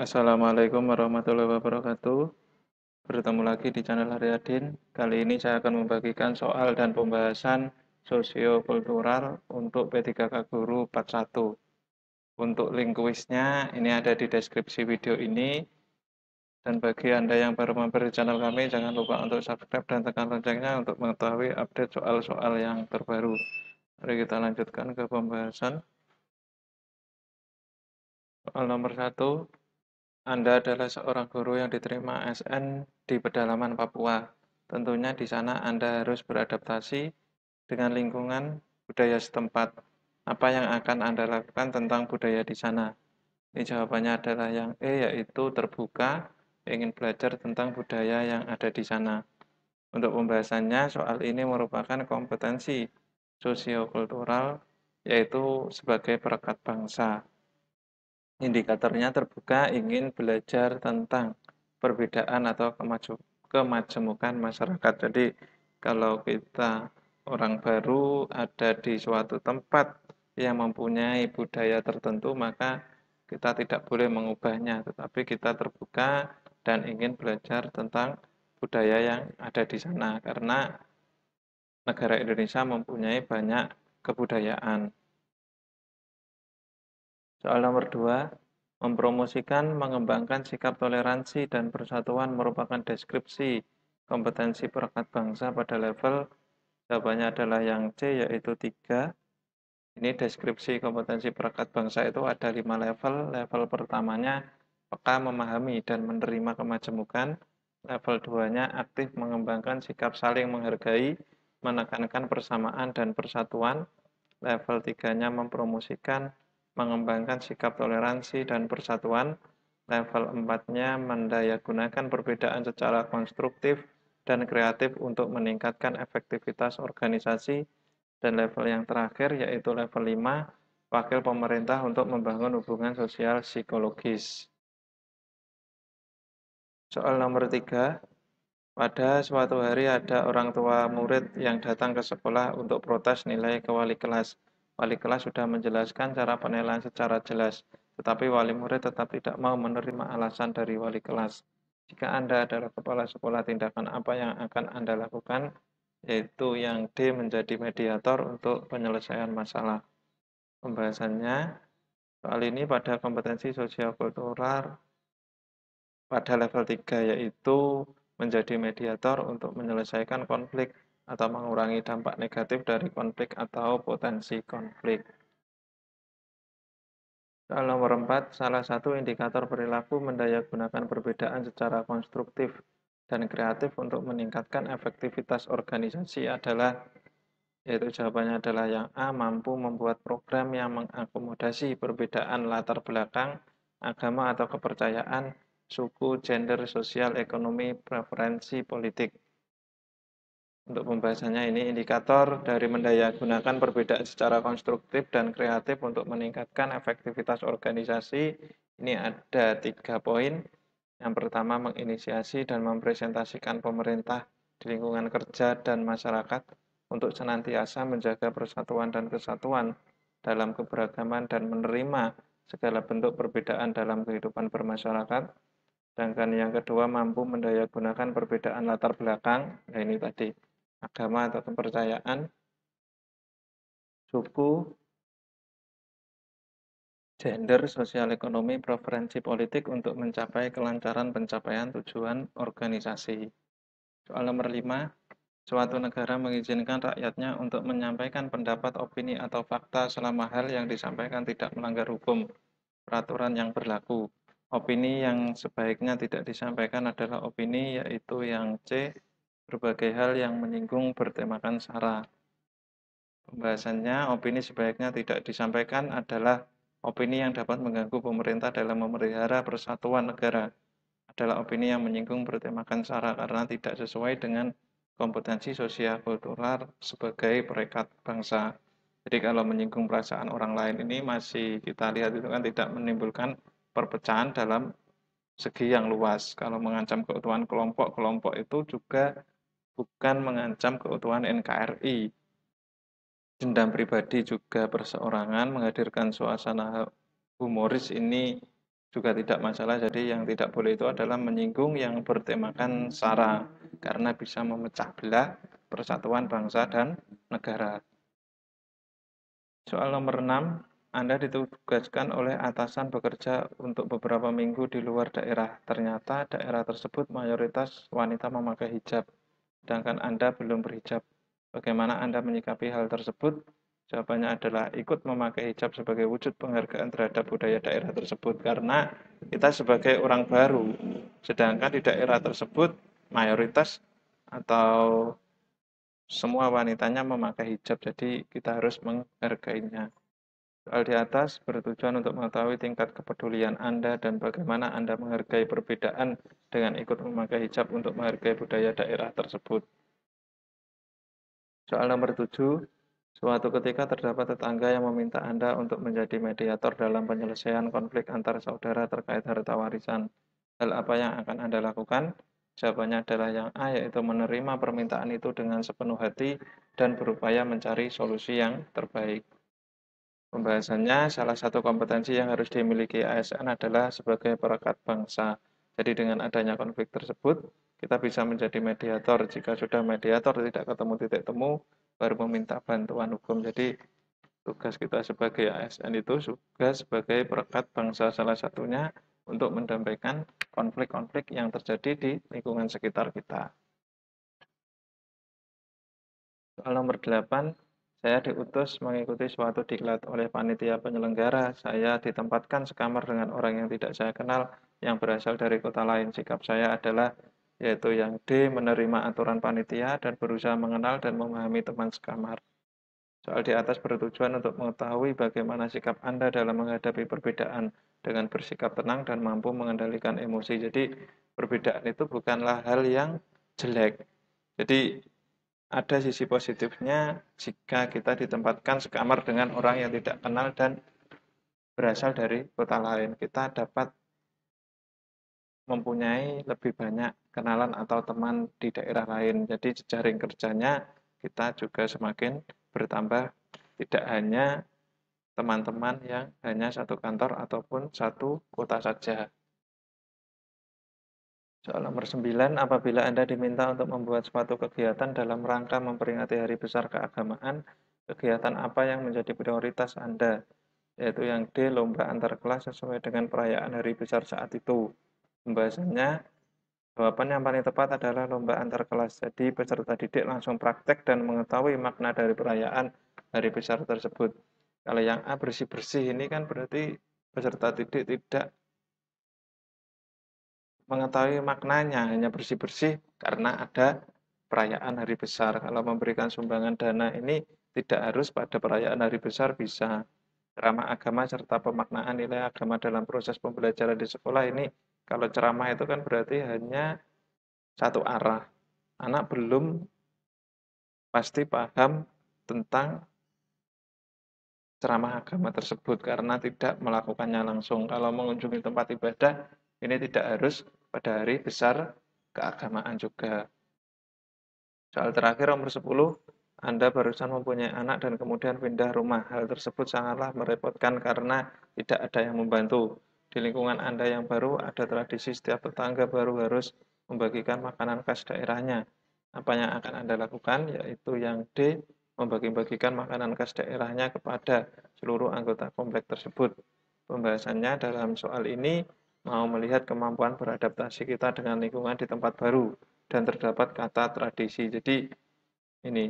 Assalamualaikum warahmatullahi wabarakatuh. Bertemu lagi di channel Haryadin. Kali ini saya akan membagikan soal dan pembahasan sosiokultural untuk P3K Guru Part 1. Untuk link kuisnya ini ada di deskripsi video ini. Dan bagi Anda yang baru mampir di channel kami, jangan lupa untuk subscribe dan tekan loncengnya untuk mengetahui update soal-soal yang terbaru. Mari kita lanjutkan ke pembahasan. Soal nomor 1. Anda adalah seorang guru yang diterima ASN di pedalaman Papua. Tentunya di sana Anda harus beradaptasi dengan lingkungan budaya setempat. Apa yang akan Anda lakukan tentang budaya di sana? Ini jawabannya adalah yang E, yaitu terbuka, ingin belajar tentang budaya yang ada di sana. Untuk pembahasannya, soal ini merupakan kompetensi sosiokultural, yaitu sebagai perekat bangsa. Indikatornya terbuka, ingin belajar tentang perbedaan atau kemajemukan masyarakat. Jadi kalau kita orang baru ada di suatu tempat yang mempunyai budaya tertentu, maka kita tidak boleh mengubahnya, tetapi kita terbuka dan ingin belajar tentang budaya yang ada di sana, karena negara Indonesia mempunyai banyak kebudayaan. Soal nomor 2, mempromosikan mengembangkan sikap toleransi dan persatuan merupakan deskripsi kompetensi perekat bangsa pada level, jawabannya adalah yang C, yaitu 3. Ini deskripsi kompetensi perekat bangsa itu ada 5 level. Level pertamanya peka memahami dan menerima kemajemukan. Level 2-nya aktif mengembangkan sikap saling menghargai, menekankan persamaan dan persatuan. Level 3-nya mempromosikan mengembangkan sikap toleransi dan persatuan. Level 4-nya mendayagunakan perbedaan secara konstruktif dan kreatif untuk meningkatkan efektivitas organisasi. Dan level yang terakhir yaitu level 5, wakil pemerintah untuk membangun hubungan sosial psikologis. Soal nomor 3, pada suatu hari ada orang tua murid yang datang ke sekolah untuk protes nilai ke wali kelas. Wali kelas sudah menjelaskan cara penilaian secara jelas, tetapi wali murid tetap tidak mau menerima alasan dari wali kelas. Jika Anda adalah kepala sekolah, tindakan apa yang akan Anda lakukan? Yaitu yang D, menjadi mediator untuk penyelesaian masalah. Pembahasannya, soal ini pada kompetensi sosial-kultural pada level 3, yaitu menjadi mediator untuk menyelesaikan konflik atau mengurangi dampak negatif dari konflik atau potensi konflik. Soal nomor 4, salah satu indikator perilaku mendayagunakan perbedaan secara konstruktif dan kreatif untuk meningkatkan efektivitas organisasi adalah, yaitu jawabannya adalah yang A, mampu membuat program yang mengakomodasi perbedaan latar belakang, agama atau kepercayaan, suku, gender, sosial, ekonomi, preferensi politik. Untuk pembahasannya ini indikator dari mendayagunakan perbedaan secara konstruktif dan kreatif untuk meningkatkan efektivitas organisasi. Ini ada 3 poin. Yang pertama, menginisiasi dan mempresentasikan pemerintah di lingkungan kerja dan masyarakat untuk senantiasa menjaga persatuan dan kesatuan dalam keberagaman dan menerima segala bentuk perbedaan dalam kehidupan bermasyarakat. Sedangkan yang kedua, mampu mendayagunakan perbedaan latar belakang. Nah, ini tadi agama atau kepercayaan, suku, gender, sosial ekonomi, preferensi politik untuk mencapai kelancaran pencapaian tujuan organisasi. Soal nomor 5, suatu negara mengizinkan rakyatnya untuk menyampaikan pendapat, opini, atau fakta selama hal yang disampaikan tidak melanggar hukum, peraturan yang berlaku. Opini yang sebaiknya tidak disampaikan adalah opini, yaitu yang C, berbagai hal yang menyinggung bertemakan SARA. Pembahasannya, opini sebaiknya tidak disampaikan adalah opini yang dapat mengganggu pemerintah dalam memelihara persatuan negara. Adalah opini yang menyinggung bertemakan SARA karena tidak sesuai dengan kompetensi sosial kultural sebagai perekat bangsa. Jadi kalau menyinggung perasaan orang lain ini masih kita lihat itu kan tidak menimbulkan perpecahan dalam segi yang luas. Kalau mengancam keutuhan kelompok-kelompok itu juga bukan mengancam keutuhan NKRI. Dendam pribadi juga perseorangan, menghadirkan suasana humoris ini juga tidak masalah. Jadi yang tidak boleh itu adalah menyinggung yang bertemakan SARA, karena bisa memecah belah persatuan bangsa dan negara. Soal nomor 6, Anda ditugaskan oleh atasan bekerja untuk beberapa minggu di luar daerah. Ternyata daerah tersebut mayoritas wanita memakai hijab, sedangkan Anda belum berhijab. Bagaimana Anda menyikapi hal tersebut? Jawabannya adalah ikut memakai hijab sebagai wujud penghargaan terhadap budaya daerah tersebut, karena kita sebagai orang baru, sedangkan di daerah tersebut mayoritas atau semua wanitanya memakai hijab, jadi kita harus menghargainya. Soal di atas bertujuan untuk mengetahui tingkat kepedulian Anda dan bagaimana Anda menghargai perbedaan dengan ikut memakai hijab untuk menghargai budaya daerah tersebut. Soal nomor 7, suatu ketika terdapat tetangga yang meminta Anda untuk menjadi mediator dalam penyelesaian konflik antar saudara terkait harta warisan. Hal apa yang akan Anda lakukan? Jawabannya adalah yang A, yaitu menerima permintaan itu dengan sepenuh hati dan berupaya mencari solusi yang terbaik. Pembahasannya, salah satu kompetensi yang harus dimiliki ASN adalah sebagai perekat bangsa. Jadi dengan adanya konflik tersebut, kita bisa menjadi mediator. Jika sudah mediator tidak ketemu titik temu, baru meminta bantuan hukum. Jadi tugas kita sebagai ASN itu juga sebagai perekat bangsa, salah satunya untuk mendampaikan konflik-konflik yang terjadi di lingkungan sekitar kita. Soal nomor 8, saya diutus mengikuti suatu diklat oleh panitia penyelenggara. Saya ditempatkan sekamar dengan orang yang tidak saya kenal yang berasal dari kota lain. Sikap saya adalah yaitu yang D, menerima aturan panitia dan berusaha mengenal dan memahami teman sekamar. Soal di atas bertujuan untuk mengetahui bagaimana sikap Anda dalam menghadapi perbedaan dengan bersikap tenang dan mampu mengendalikan emosi. Jadi perbedaan itu bukanlah hal yang jelek. Jadi ada sisi positifnya jika kita ditempatkan sekamar dengan orang yang tidak kenal dan berasal dari kota lain. Kita dapat mempunyai lebih banyak kenalan atau teman di daerah lain. Jadi jejaring kerjanya kita juga semakin bertambah, tidak hanya teman-teman yang hanya satu kantor ataupun satu kota saja. Soal nomor 9, apabila Anda diminta untuk membuat suatu kegiatan dalam rangka memperingati Hari Besar Keagamaan, kegiatan apa yang menjadi prioritas Anda? Yaitu yang D, lomba antar kelas sesuai dengan perayaan Hari Besar saat itu. Pembahasannya, jawaban yang paling tepat adalah lomba antar kelas. Jadi peserta didik langsung praktek dan mengetahui makna dari perayaan Hari Besar tersebut. Kalau yang A, bersih-bersih, ini kan berarti peserta didik tidak mengetahui maknanya, hanya bersih-bersih karena ada perayaan hari besar. Kalau memberikan sumbangan dana ini tidak harus pada perayaan hari besar, bisa ceramah agama serta pemaknaan nilai agama dalam proses pembelajaran di sekolah. Ini kalau ceramah itu kan berarti hanya satu arah. Anak belum pasti paham tentang ceramah agama tersebut karena tidak melakukannya langsung. Kalau mengunjungi tempat ibadah, ini tidak harus pada hari besar keagamaan juga. Soal terakhir nomor 10, Anda barusan mempunyai anak dan kemudian pindah rumah. Hal tersebut sangatlah merepotkan karena tidak ada yang membantu. Di lingkungan Anda yang baru, ada tradisi setiap tetangga baru harus membagikan makanan khas daerahnya. Apa yang akan Anda lakukan? Yaitu yang D, membagi-bagikan makanan khas daerahnya kepada seluruh anggota komplek tersebut. Pembahasannya dalam soal ini mau melihat kemampuan beradaptasi kita dengan lingkungan di tempat baru dan terdapat kata tradisi. Jadi ini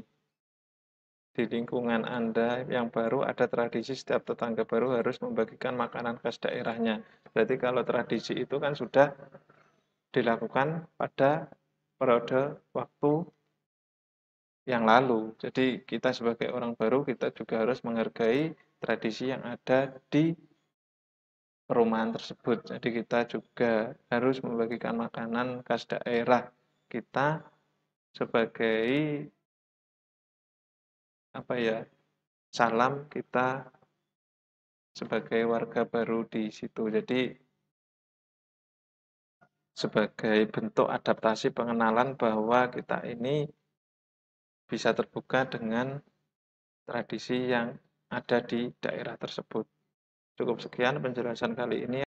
di lingkungan Anda yang baru ada tradisi setiap tetangga baru harus membagikan makanan khas daerahnya. Berarti kalau tradisi itu kan sudah dilakukan pada periode waktu yang lalu. Jadi kita sebagai orang baru kita juga harus menghargai tradisi yang ada di perumahan tersebut. Jadi kita juga harus membagikan makanan khas daerah kita sebagai apa ya, salam kita sebagai warga baru di situ. Jadi sebagai bentuk adaptasi pengenalan bahwa kita ini bisa terbuka dengan tradisi yang ada di daerah tersebut. Cukup sekian penjelasan kali ini.